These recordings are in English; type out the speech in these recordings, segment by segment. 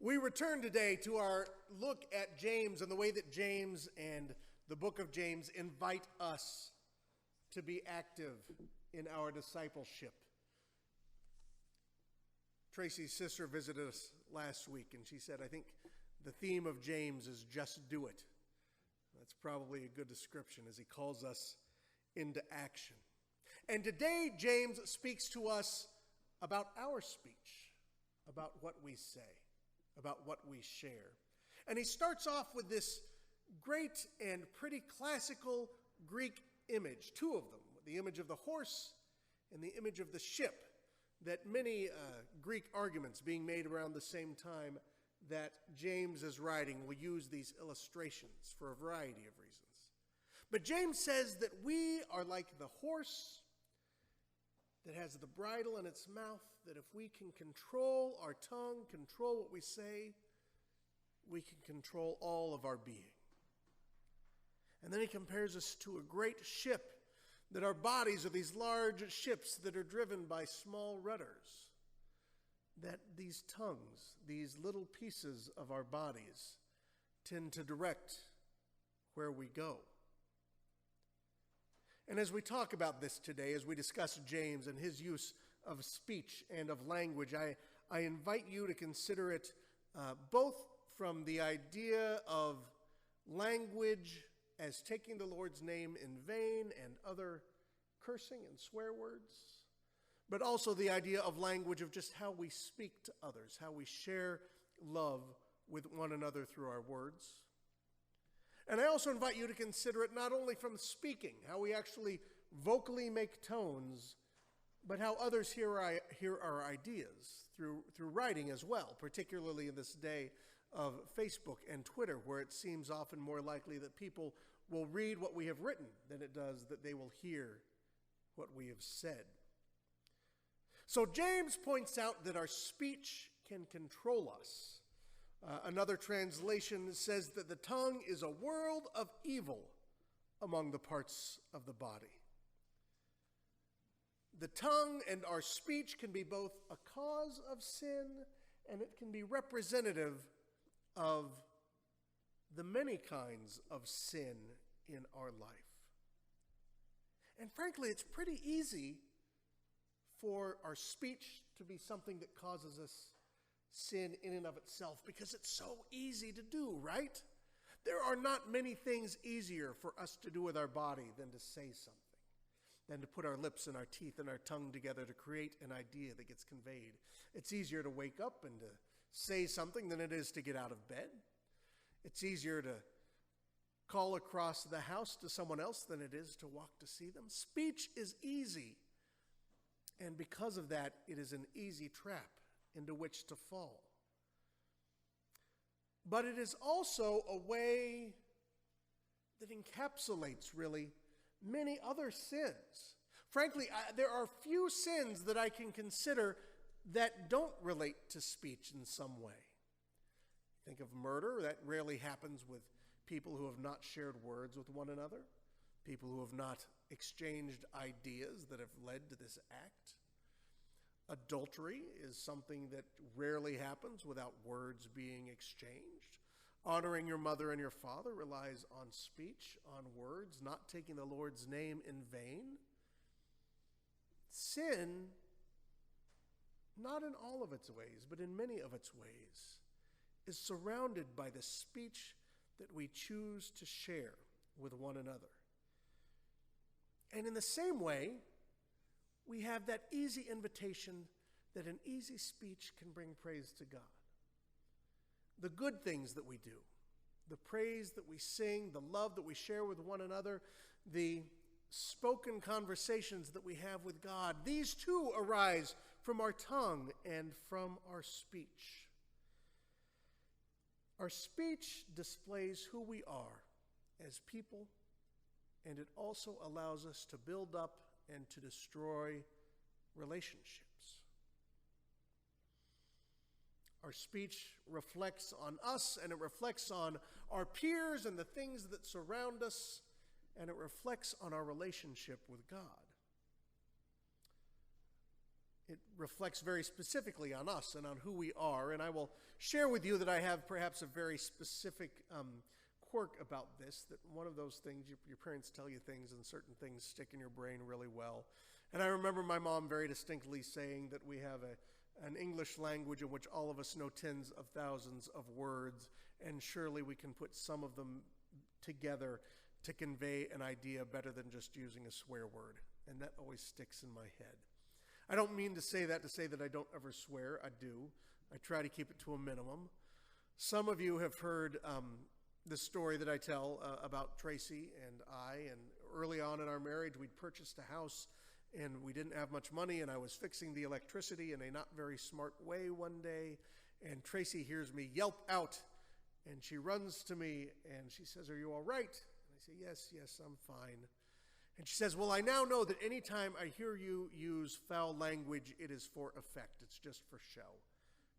We return today to our look at James and the way that James and the book of James invite us to be active in our discipleship. Tracy's sister visited us last week, and she said, I think the theme of James is just do it. That's probably a good description as he calls us into action. And today, James speaks to us about our speech, about what we say, about what we share. And he starts off with this great and pretty classical Greek image, two of them, the image of the horse and the image of the ship, that many Greek arguments being made around the same time that James is writing will use these illustrations for a variety of reasons. But James says that we are like the horse that has the bridle in its mouth, that if we can control our tongue, control what we say, we can control all of our being. And then he compares us to a great ship, that our bodies are these large ships that are driven by small rudders, that these tongues, these little pieces of our bodies, tend to direct where we go. And as we talk about this today, as we discuss James and his use of speech and of language, I invite you to consider it both from the idea of language as taking the Lord's name in vain and other cursing and swear words, but also the idea of language of just how we speak to others, how we share love with one another through our words. And I also invite you to consider it not only from speaking, how we actually vocally make tones, but how others hear our ideas through writing as well, particularly in this day of Facebook and Twitter, where it seems often more likely that people will read what we have written than it does that they will hear what we have said. So James points out that our speech can control us. Another translation says that the tongue is a world of evil among the parts of the body. The tongue and our speech can be both a cause of sin, and it can be representative of the many kinds of sin in our life. And frankly, it's pretty easy for our speech to be something that causes us sin in and of itself, because it's so easy to do, right? There are not many things easier for us to do with our body than to say something, than to put our lips and our teeth and our tongue together to create an idea that gets conveyed. It's easier to wake up and to say something than it is to get out of bed. It's easier to call across the house to someone else than it is to walk to see them. Speech is easy, and because of that, it is an easy trap into which to fall. But it is also a way that encapsulates, really, many other sins. Frankly, there are few sins that I can consider that don't relate to speech in some way. Think of murder. That rarely happens with people who have not shared words with one another, people who have not exchanged ideas that have led to this act. Adultery is something that rarely happens without words being exchanged. Honoring your mother and your father relies on speech, on words, not taking the Lord's name in vain. Sin, not in all of its ways, but in many of its ways, is surrounded by the speech that we choose to share with one another. And in the same way, we have that easy invitation that an easy speech can bring praise to God. The good things that we do, the praise that we sing, the love that we share with one another, the spoken conversations that we have with God, these too arise from our tongue and from our speech. Our speech displays who we are as people, and it also allows us to build up and to destroy relationships. Our speech reflects on us, and it reflects on our peers and the things that surround us, and it reflects on our relationship with God. It reflects very specifically on us and on who we are, and I will share with you that I have perhaps a very specific quirk about this, that one of those things, your parents tell you things and certain things stick in your brain really well. And I remember my mom very distinctly saying that we have an English language in which all of us know tens of thousands of words, and surely we can put some of them together to convey an idea better than just using a swear word. And that always sticks in my head. I don't mean to say that I don't ever swear. I do. I try to keep it to a minimum. Some of you have heard the story that I tell about Tracy and I. And early on in our marriage, we'd purchased a house, and we didn't have much money, and I was fixing the electricity in a not very smart way one day, and Tracy hears me yelp out, and she runs to me, and she says, "Are you all right?" And I say, yes, I'm fine. And she says, "Well, I now know that anytime I hear you use foul language, it is for effect. It's just for show."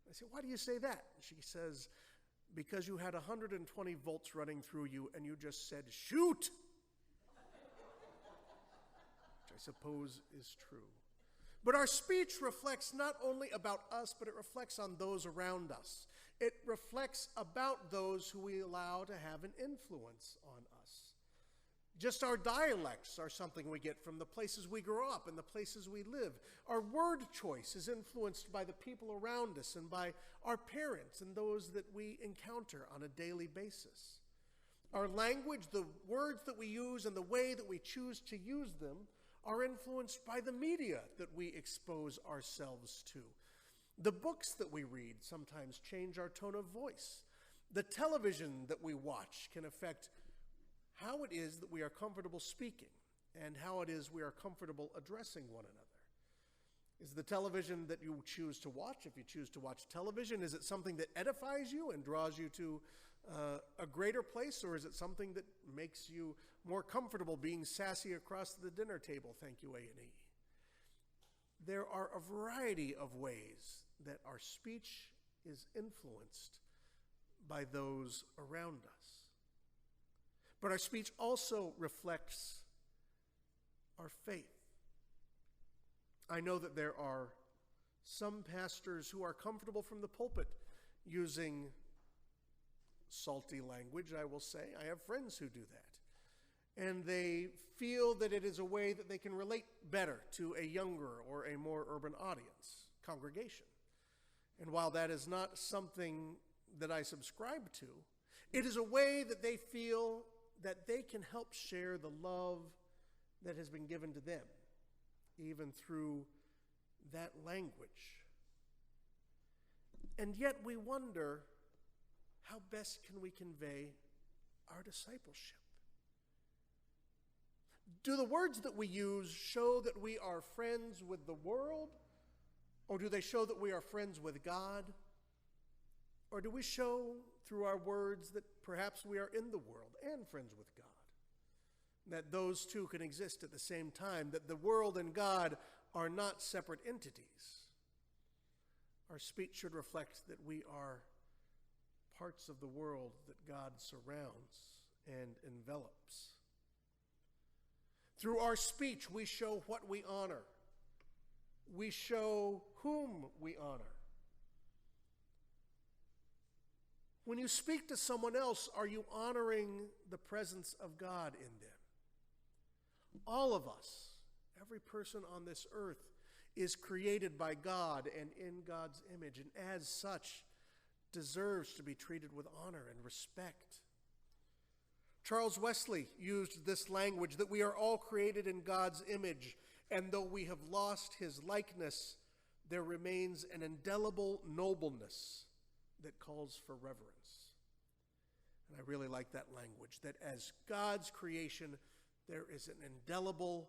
I say, "Why do you say that?" And she says, "Because you had 120 volts running through you, and you just said, 'Shoot!'" Which I suppose is true. But our speech reflects not only about us, but it reflects on those around us. It reflects about those who we allow to have an influence on us. Just our dialects are something we get from the places we grow up and the places we live. Our word choice is influenced by the people around us and by our parents and those that we encounter on a daily basis. Our language, the words that we use and the way that we choose to use them, are influenced by the media that we expose ourselves to. The books that we read sometimes change our tone of voice. The television that we watch can affect how it is that we are comfortable speaking and how it is we are comfortable addressing one another. Is the television that you choose to watch, if you choose to watch television, is it something that edifies you and draws you to a greater place, or is it something that makes you more comfortable being sassy across the dinner table? Thank you, A&E. There are a variety of ways that our speech is influenced by those around us. But our speech also reflects our faith. I know that there are some pastors who are comfortable from the pulpit using salty language, I will say. I have friends who do that. And they feel that it is a way that they can relate better to a younger or a more urban audience, congregation. And while that is not something that I subscribe to, it is a way that they feel that they can help share the love that has been given to them, even through that language. And yet we wonder, how best can we convey our discipleship? Do the words that we use show that we are friends with the world, or do they show that we are friends with God? Or do we show through our words that perhaps we are in the world and friends with God? That those two can exist at the same time, that the world and God are not separate entities. Our speech should reflect that we are parts of the world that God surrounds and envelops. Through our speech, we show what we honor. We show whom we honor. When you speak to someone else, are you honoring the presence of God in them? All of us, every person on this earth, is created by God and in God's image, and as such, deserves to be treated with honor and respect. Charles Wesley used this language, that we are all created in God's image, and though we have lost his likeness, there remains an indelible nobleness that calls for reverence. And I really like that language, that as God's creation, there is an indelible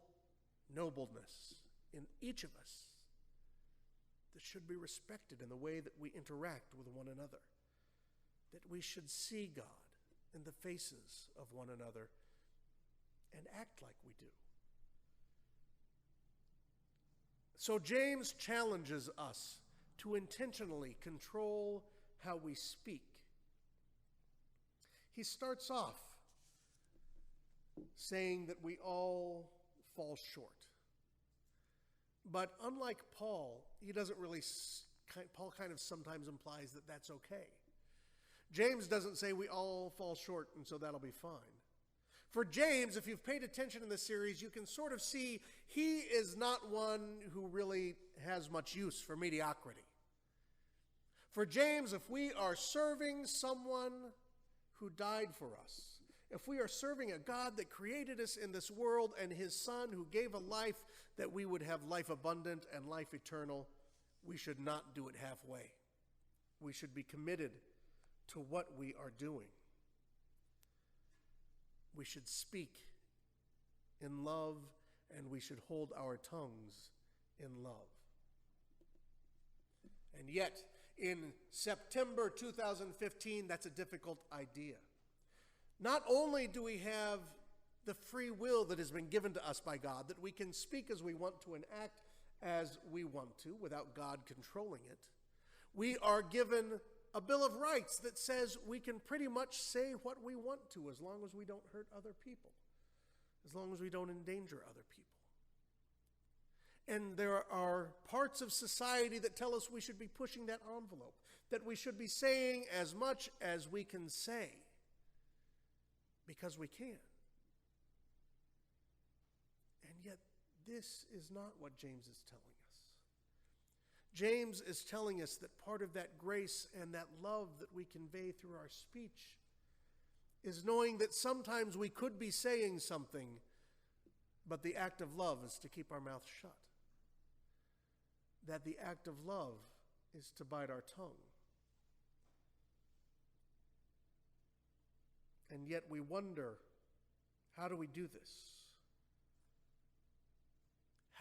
nobleness in each of us that should be respected in the way that we interact with one another, that we should see God in the faces of one another and act like we do. So James challenges us to intentionally control how we speak. He starts off saying that we all fall short. But unlike Paul, he doesn't really, Paul kind of sometimes implies that that's okay. James doesn't say we all fall short and so that'll be fine. For James, if you've paid attention in this series, you can sort of see he is not one who really has much use for mediocrity. For James, if we are serving someone who died for us, if we are serving a God that created us in this world and his Son who gave a life that we would have life abundant and life eternal, we should not do it halfway. We should be committed to what we are doing. We should speak in love, and we should hold our tongues in love. And yet, in September 2015, that's a difficult idea. Not only do we have the free will that has been given to us by God, that we can speak as we want to and act as we want to without God controlling it, we are given a Bill of Rights that says we can pretty much say what we want to as long as we don't hurt other people, as long as we don't endanger other people. And there are parts of society that tell us we should be pushing that envelope, that we should be saying as much as we can say, because we can. And yet, this is not what James is telling us. James is telling us that part of that grace and that love that we convey through our speech is knowing that sometimes we could be saying something, but the act of love is to keep our mouth shut. That the act of love is to bite our tongue. And yet we wonder, how do we do this?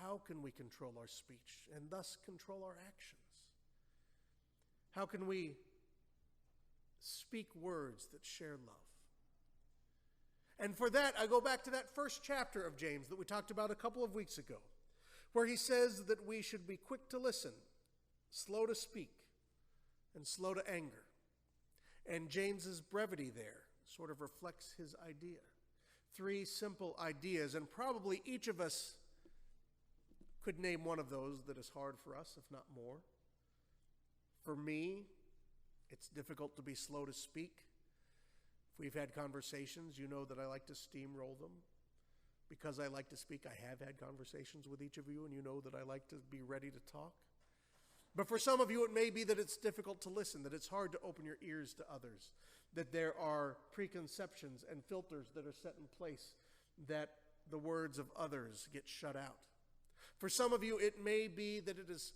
How can we control our speech and thus control our actions? How can we speak words that share love? And for that, I go back to that first chapter of James that we talked about a couple of weeks ago, where he says that we should be quick to listen, slow to speak, and slow to anger. And James's brevity there sort of reflects his idea. 3 simple ideas, and probably each of us could name one of those that is hard for us, if not more. For me, it's difficult to be slow to speak. If we've had conversations, you know that I like to steamroll them. Because I like to speak, I have had conversations with each of you, and you know that I like to be ready to talk. But for some of you, it may be that it's difficult to listen, that it's hard to open your ears to others, that there are preconceptions and filters that are set in place, that the words of others get shut out. For some of you, it may be that it is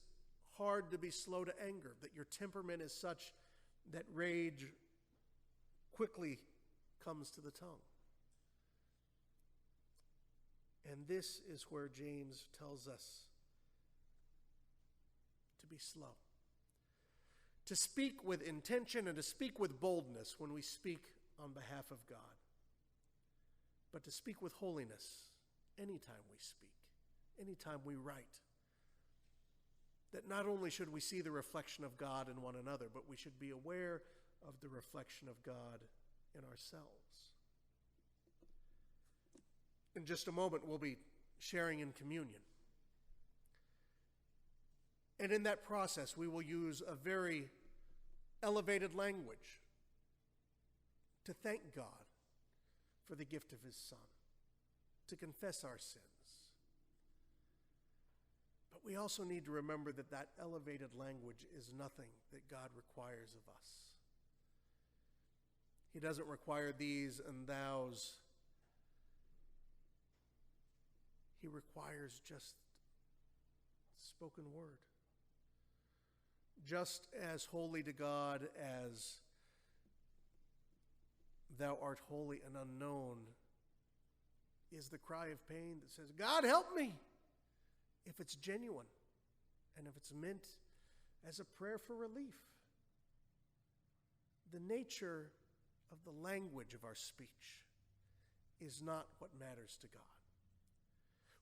hard to be slow to anger, that your temperament is such that rage quickly comes to the tongue. And this is where James tells us to be slow. To speak with intention and to speak with boldness when we speak on behalf of God. But to speak with holiness anytime we speak, anytime we write. That not only should we see the reflection of God in one another, but we should be aware of the reflection of God in ourselves. In just a moment, we'll be sharing in communion. And in that process, we will use a very elevated language to thank God for the gift of his Son, to confess our sins. But we also need to remember that that elevated language is nothing that God requires of us. He doesn't require these and thous. He requires just spoken word. Just as holy to God as thou art holy and unknown is the cry of pain that says, God, help me, if it's genuine and if it's meant as a prayer for relief. The nature of the language of our speech is not what matters to God.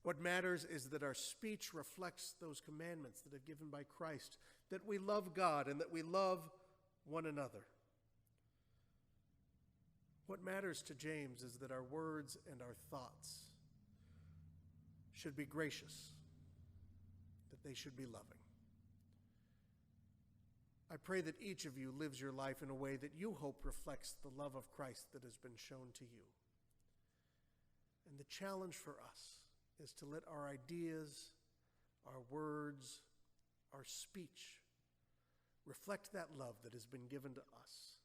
What matters is that our speech reflects those commandments that are given by Christ, that we love God and that we love one another. What matters to James is that our words and our thoughts should be gracious, that they should be loving. I pray that each of you lives your life in a way that you hope reflects the love of Christ that has been shown to you. And the challenge for us is to let our ideas, our words, our speech reflect that love that has been given to us,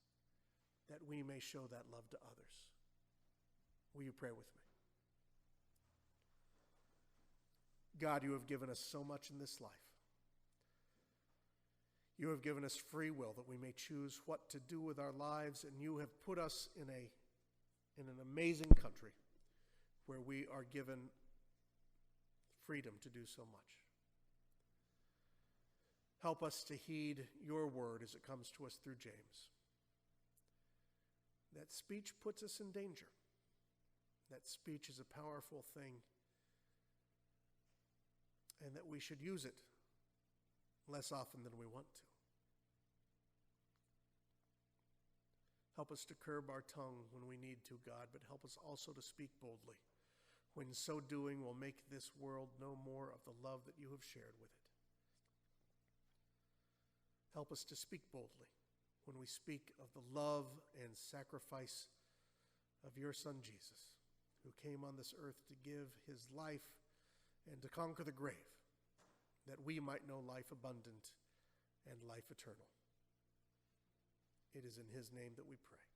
that we may show that love to others. Will you pray with me? God, you have given us so much in this life. You have given us free will that we may choose what to do with our lives, and you have put us in an amazing country where we are given freedom to do so much. Help us to heed your word as it comes to us through James. That speech puts us in danger. That speech is a powerful thing, and that we should use it less often than we want to. Help us to curb our tongue when we need to, God, but help us also to speak boldly, when so doing will make this world know more of the love that you have shared with it. Help us to speak boldly when we speak of the love and sacrifice of your Son Jesus, who came on this earth to give his life and to conquer the grave, that we might know life abundant and life eternal. It is in his name that we pray.